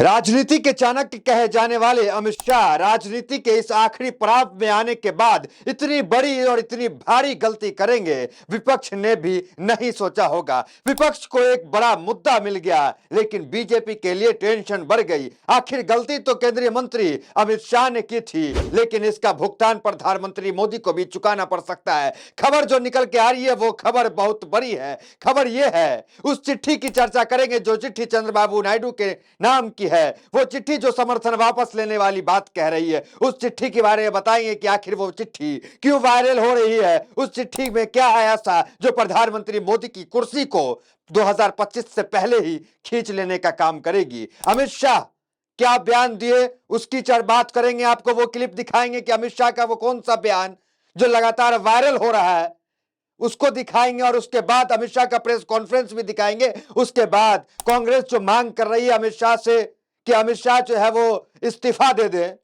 राजनीति के चाणक्य कहे जाने वाले अमित शाह राजनीति के इस आखिरी पड़ाव में आने के बाद इतनी बड़ी और इतनी भारी गलती करेंगे, विपक्ष ने भी नहीं सोचा होगा। विपक्ष को एक बड़ा मुद्दा मिल गया, लेकिन बीजेपी के लिए टेंशन बढ़ गई। आखिर गलती तो केंद्रीय मंत्री अमित शाह ने की थी, लेकिन इसका भुगतान प्रधानमंत्री मोदी को भी चुकाना पड़ सकता है। खबर जो निकल के आ रही है वो खबर बहुत बड़ी है। खबर यह है, उस चिट्ठी की चर्चा करेंगे जो चिट्ठी चंद्रबाबू नायडू के नाम की है। वो चिट्ठी जो समर्थन वापस लेने वाली बात कह रही है, उस चिट्ठी के बारे में बताएंगे कि आखिर वो चिट्ठी क्यों वायरल हो रही है। उस चिट्ठी में क्या है ऐसा जो प्रधानमंत्री मोदी की कुर्सी को 2025 से पहले ही खींच लेने का काम करेगी। अमित शाह क्या बयान दिए उसकी बात करेंगे, आपको वो क्लिप दिखाएंगे कि अमित शाह का वो कौन सा बयान जो लगातार वायरल हो रहा है उसको दिखाएंगे, और उसके बाद अमित शाह का प्रेस कॉन्फ्रेंस भी दिखाएंगे। उसके बाद कांग्रेस जो मांग कर रही है अमित शाह से कि अमित शाह जो है वो इस्तीफा दे दे,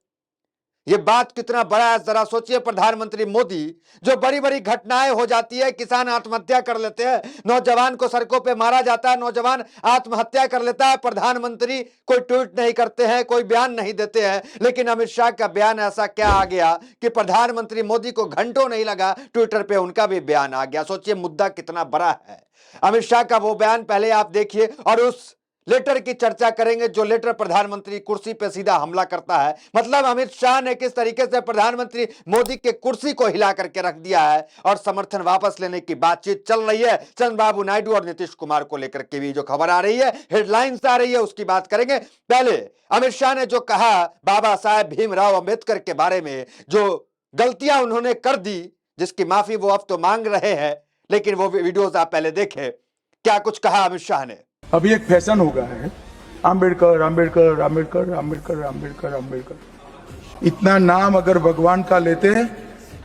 ये बात कितना बड़ा है जरा सोचिए। प्रधानमंत्री मोदी, जो बड़ी बड़ी घटनाएं हो जाती है, किसान आत्महत्या कर लेते हैं, नौजवान को सड़कों पे मारा जाता है, नौजवान आत्महत्या कर लेता है, प्रधानमंत्री कोई ट्वीट नहीं करते हैं, कोई बयान नहीं देते हैं। लेकिन अमित शाह का बयान ऐसा क्या आ गया कि प्रधानमंत्री मोदी को घंटों नहीं लगा, ट्विटर पे उनका भी बयान आ गया। सोचिए मुद्दा कितना बड़ा है। अमित शाह का वो बयान पहले आप देखिए, और उस लेटर की चर्चा करेंगे जो लेटर प्रधानमंत्री कुर्सी पे सीधा हमला करता है। मतलब अमित शाह ने किस तरीके से प्रधानमंत्री मोदी के कुर्सी को हिला करके रख दिया है, और समर्थन वापस लेने की बातचीत चल रही है। चंद्रबाबू नायडू और नीतीश कुमार को लेकर के भी जो खबर आ रही है, हेडलाइंस आ रही है, उसकी बात करेंगे। पहले अमित शाह ने जो कहा बाबा साहेब भीमराव अंबेडकर के बारे में, जो गलतियां उन्होंने कर दी जिसकी माफी वो अब तो मांग रहे हैं, लेकिन वो वीडियोस आप पहले देखें क्या कुछ कहा अमित शाह ने। अभी एक फैशन हो गया है, आम्बेडकर आम्बेडकर आम्बेडकर आम्बेडकर आम्बेडकर आम्बेडकर। इतना नाम अगर भगवान का लेते हैं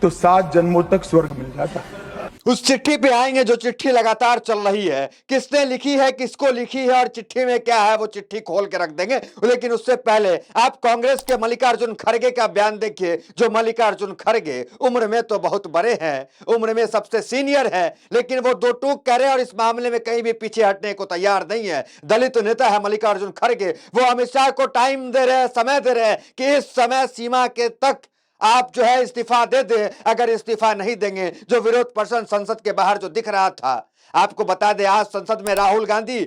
तो 7 जन्मों तक स्वर्ग मिल जाता है। उस चिट्ठी पे आएंगे जो चिट्ठी लगातार चल रही है, किसने लिखी है, किसको लिखी है, और चिट्ठी में क्या है, वो चिट्ठी खोल के रख देंगे। लेकिन उससे पहले आप कांग्रेस के मल्लिकार्जुन खड़गे का बयान देखिए। जो मल्लिकार्जुन खड़गे उम्र में तो बहुत बड़े हैं, उम्र में सबसे सीनियर है, लेकिन वो दो टूक कह रहे हैं और इस मामले में कहीं भी पीछे हटने को तैयार नहीं है। दलित नेता है मल्लिकार्जुन खड़गे, वो अमित शाह को टाइम दे रहे हैं, समय दे रहे हैं कि इस समय सीमा के तक आप जो है इस्तीफा दे दे। अगर इस्तीफा नहीं देंगे, जो विरोध प्रदर्शन संसद के बाहर जो दिख रहा था, आपको बता दे आज संसद में राहुल गांधी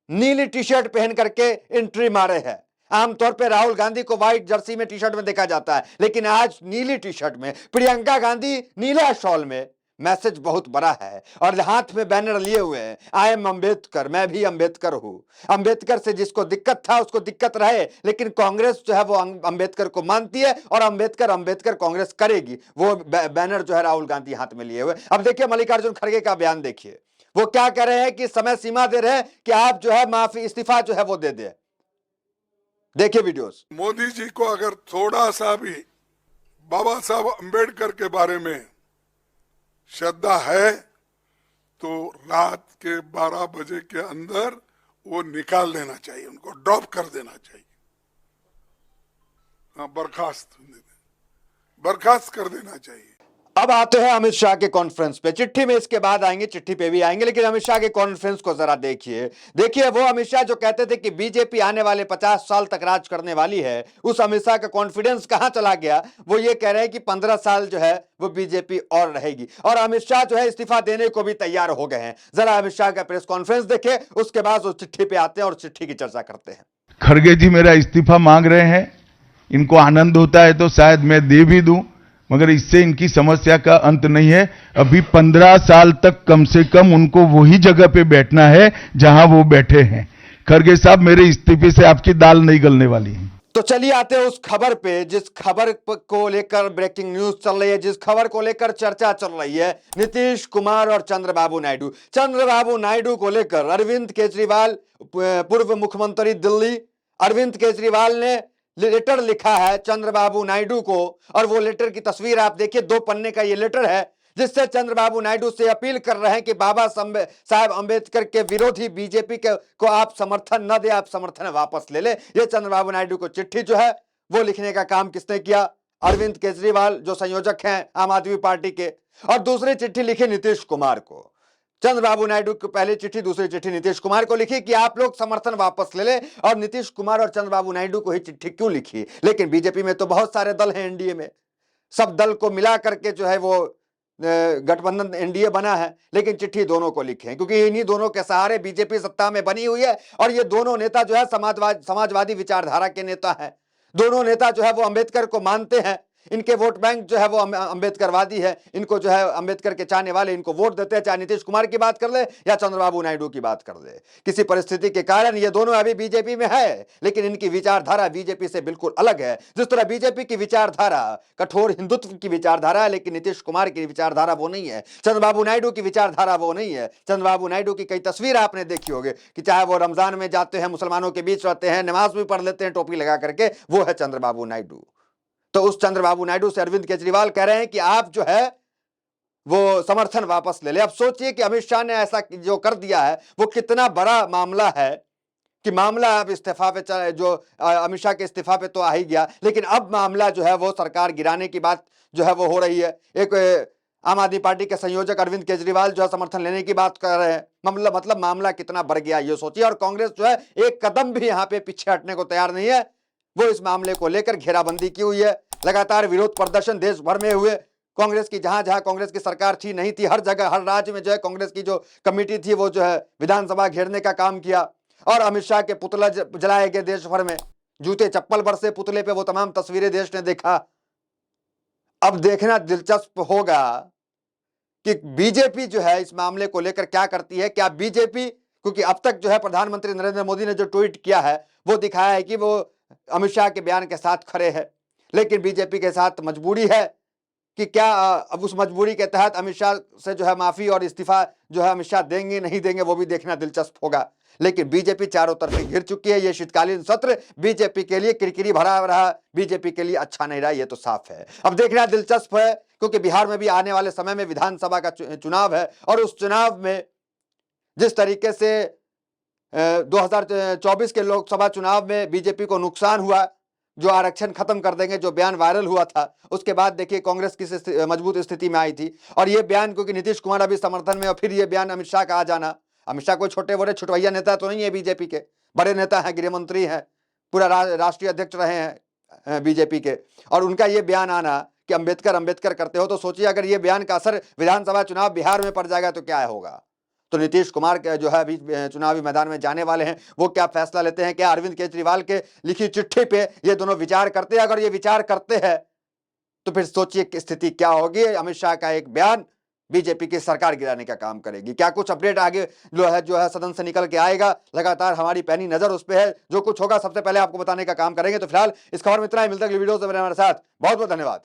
नीली टी शर्ट पहन करके एंट्री मारे हैं। आमतौर पे राहुल गांधी को व्हाइट जर्सी में टी शर्ट में देखा जाता है, लेकिन आज नीली टी शर्ट में, प्रियंका गांधी नीला शॉल में। मैसेज बहुत बड़ा है, और हाथ में बैनर लिए हुए हैं, आई एम अम्बेडकर, मैं भी अम्बेडकर हूं। अम्बेडकर से जिसको दिक्कत था उसको दिक्कत रहे, लेकिन कांग्रेस जो है वो अम्बेडकर को मानती है, और अम्बेडकर अम्बेडकर कांग्रेस करेगी। वो बैनर जो है राहुल गांधी हाथ में लिए हुए। अब देखिए मल्लिकार्जुन खड़गे का बयान देखिए, वो क्या कह रहे हैं कि समय सीमा दे रहे हैं कि आप जो है माफी इस्तीफा जो है वो दे दे। देखिए वीडियोस। मोदी जी को अगर थोड़ा सा भी बाबा साहब अम्बेडकर के बारे में श्रद्धा है तो रात के 12 बजे के अंदर वो निकाल देना चाहिए, उनको ड्रॉप कर देना चाहिए। बर्खास्त कर देना चाहिए। अब आते हैं अमित शाह के कॉन्फ्रेंस पे। चिट्ठी में इसके बाद आएंगे, चिट्ठी पे भी आएंगे, लेकिन अमित शाह के कॉन्फ्रेंस को जरा देखिए। देखिए वो अमित शाह जो कहते थे कि बीजेपी आने वाले 50 साल तक राज करने वाली है, उस अमित शाह का कॉन्फिडेंस कहां चला गया। वो ये कह रहे हैं कि 15 साल जो है वो बीजेपी और रहेगी, और अमित शाह जो है इस्तीफा देने को भी तैयार हो गए हैं। जरा अमित शाह का प्रेस कॉन्फ्रेंस देखे, उसके बाद उस चिट्ठी पे आते हैं और चिट्ठी की चर्चा करते हैं। खड़गे जी मेरा इस्तीफा मांग रहे हैं, इनको आनंद होता है तो शायद मैं दे भी दूं, मगर इससे इनकी समस्या का अंत नहीं है। अभी 15 साल तक कम से कम उनको वही जगह पे बैठना है जहां वो बैठे हैं। खड़गे साहब मेरे इस्तीफे से आपकी दाल नहीं गलने वाली है। तो चलिए आते हैं उस खबर पे, जिस खबर को लेकर ब्रेकिंग न्यूज चल रही है, जिस खबर को लेकर चर्चा चल रही है। नीतीश कुमार और चंद्रबाबू नायडू को लेकर अरविंद केजरीवाल, पूर्व मुख्यमंत्री दिल्ली, अरविंद केजरीवाल ने लेटर लिखा है चंद्रबाबू नायडू को, और वो लेटर की तस्वीर आप देखिए, 2 पन्ने का ये लेटर है, जिससे चंद्रबाबू नायडू से अपील कर रहे हैं कि बाबा साहब अंबेडकर के विरोधी बीजेपी को आप समर्थन न दे, आप समर्थन वापस ले ले। ये चंद्रबाबू नायडू को चिट्ठी जो है वो लिखने का काम किसने किया? अरविंद केजरीवाल, जो संयोजक हैं आम आदमी पार्टी के, और दूसरी चिट्ठी लिखी नीतीश कुमार को। चंद्रबाबू नायडू की पहली चिट्ठी, दूसरी चिट्ठी नीतीश कुमार को लिखी कि आप लोग समर्थन वापस ले ले, और नीतीश कुमार और चंद्रबाबू नायडू को ही चिट्ठी क्यों लिखी? लेकिन बीजेपी में तो बहुत सारे दल हैं, एनडीए में सब दल को मिला करके जो है वो गठबंधन एनडीए बना है, लेकिन चिट्ठी दोनों को लिखे हैं क्योंकि इन्हीं दोनों के सहारे बीजेपी सत्ता में बनी हुई है। और ये दोनों नेता जो है समाजवादी विचारधारा के नेता हैं। दोनों नेता जो है वो अंबेडकर को मानते हैं। इनके वोट बैंक जो है वो अंबेडकरवादी है। इनको जो है अंबेडकर के चाहने वाले इनको वोट देते हैं, चाहे नीतीश कुमार की बात कर ले या चंद्रबाबू नायडू की बात कर ले। किसी परिस्थिति के कारण ये दोनों अभी बीजेपी में है, लेकिन इनकी विचारधारा बीजेपी से बिल्कुल अलग है। जिस तरह बीजेपी की विचारधारा कठोर हिंदुत्व की विचारधारा है, लेकिन नीतीश कुमार की विचारधारा वो नहीं है, चंद्रबाबू नायडू की विचारधारा वो नहीं है। चंद्रबाबू नायडू की कई तस्वीर आपने देखी होगी कि चाहे वो रमजान में जाते हैं, मुसलमानों के बीच रहते हैं, नमाज भी पढ़ लेते हैं टोपी लगा करके, वो है चंद्रबाबू नायडू। तो उस चंद्रबाबू नायडू से अरविंद केजरीवाल कह रहे हैं कि आप जो है वो समर्थन वापस ले ले। अब सोचिए कि अमित शाह ने ऐसा जो कर दिया है वो कितना बड़ा मामला है कि मामला अब इस्तीफा पे जो अमित शाह के इस्तीफा पे तो आ ही गया, लेकिन अब मामला जो है वो सरकार गिराने की बात जो है वो हो रही है। एक आम आदमी पार्टी के संयोजक अरविंद केजरीवाल जो है समर्थन लेने की बात कर रहे हैं। मतलब मामला कितना बढ़ गया ये सोचिए। और कांग्रेस जो है एक कदम भी यहाँ पे पीछे हटने को तैयार नहीं है। वो इस मामले को लेकर घेराबंदी की हुई है। लगातार विरोध प्रदर्शन देश भर में हुए। कांग्रेस की जहां जहां कांग्रेस की सरकार थी नहीं थी, हर जगह हर राज्य में जो है कांग्रेस की जो कमेटी थी वो जो है विधानसभा घेरने का काम किया। और अमित शाह के पुतला जलाए गए देश भर में, जूते चप्पल बरसे पुतले पे, वो तमाम तस्वीरें देश ने देखा। अब देखना दिलचस्प होगा कि बीजेपी जो है इस मामले को लेकर क्या करती है। क्या बीजेपी, क्योंकि अब तक जो है प्रधानमंत्री नरेंद्र मोदी ने जो ट्वीट किया है वो दिखाया है कि वो अमित शाह के बयान के साथ खड़े हैं, लेकिन बीजेपी के साथ मजबूरी है कि क्या अब उस मजबूरी के तहत अमित शाह से जो है माफी और इस्तीफा जो है अमित शाह देंगे नहीं देंगे, वो भी देखना दिलचस्प होगा। लेकिन बीजेपी चारों तरफ घिर चुकी है। ये शीतकालीन सत्र बीजेपी के लिए किरकिरी भरा रहा, बीजेपी के लिए अच्छा नहीं रहा, ये तो साफ है। अब देखना दिलचस्प है क्योंकि बिहार में भी आने वाले समय में विधानसभा का चुनाव है, और उस चुनाव में जिस तरीके से 2024 के लोकसभा चुनाव में बीजेपी को नुकसान हुआ, जो आरक्षण खत्म कर देंगे जो बयान वायरल हुआ था, उसके बाद देखिए कांग्रेस किस मजबूत स्थिति में आई थी। और ये बयान, क्योंकि नीतीश कुमार अभी समर्थन में, और फिर ये बयान अमित शाह का आ जाना। अमित शाह कोई छोटे बड़े छुटवैया नेता तो नहीं है, बीजेपी के बड़े नेता हैं, गृह मंत्री हैं, पूरा राष्ट्रीय अध्यक्ष रहे हैं बीजेपी के, और उनका ये बयान आना कि अंबेडकर अंबेडकर करते हो, तो सोचिए अगर ये बयान का असर विधानसभा चुनाव बिहार में पड़ जाएगा तो क्या होगा। तो नीतीश कुमार के जो है अभी चुनावी मैदान में जाने वाले हैं, वो क्या फैसला लेते हैं। क्या अरविंद केजरीवाल के लिखी चिट्ठी पे ये दोनों विचार करते हैं? अगर ये विचार करते हैं तो फिर सोचिए कि स्थिति क्या होगी। अमित शाह का एक बयान बीजेपी की सरकार गिराने का काम करेगी। क्या कुछ अपडेट आगे जो है सदन से निकल के आएगा, लगातार हमारी पैनी नजर उस पर है। जो कुछ होगा सबसे पहले आपको बताने का काम करेंगे। तो फिलहाल इस खबर में इतना ही। मिलता है वीडियो से। मेरे हमारे साथ बहुत बहुत धन्यवाद।